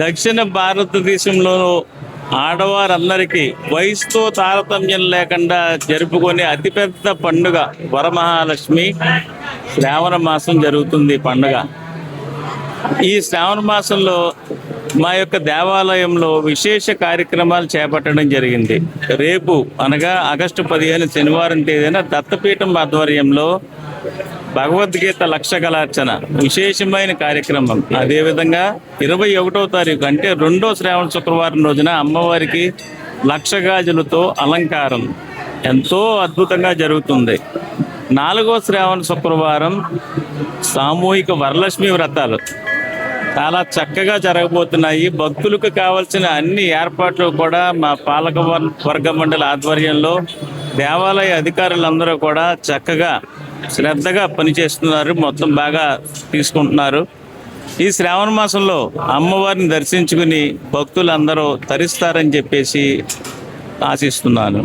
దక్షిణ భారతదేశంలో ఆడవారందరికీ వయసుతో తారతమ్యం లేకుండా జరుపుకునే అతిపెద్ద పండుగ వరమహాలక్ష్మి శ్రావణ మాసం జరుగుతుంది. పండుగ ఈ శ్రావణ మాసంలో మా యొక్క దేవాలయంలో విశేష కార్యక్రమాలు చేపట్టడం జరిగింది. రేపు అనగా ఆగస్టు 15 శనివారం తేదీన దత్తపీఠం ఆధ్వర్యంలో భగవద్గీత లక్షకలార్చన విశేషమైన కార్యక్రమం. అదేవిధంగా 21వ తారీఖు అంటే 2వ శ్రావణ శుక్రవారం రోజున అమ్మవారికి లక్షగాజులతో అలంకారం ఎంతో అద్భుతంగా జరుగుతుంది. 4వ శ్రావణ శుక్రవారం సామూహిక వరలక్ష్మి వ్రతాలు చాలా చక్కగా జరగబోతున్నాయి. భక్తులకు కావాల్సిన అన్ని ఏర్పాట్లు కూడా మా పాలక వర్గ మండలి ఆధ్వర్యంలో దేవాలయ అధికారులందరూ కూడా చక్కగా శ్రద్ధగా పనిచేస్తున్నారు. మొత్తం బాగా తీసుకుంటున్నారు. ఈ శ్రావణ మాసంలో అమ్మవారిని దర్శించుకుని భక్తులందరూ తరిస్తారని చెప్పేసి ఆశిస్తున్నాను.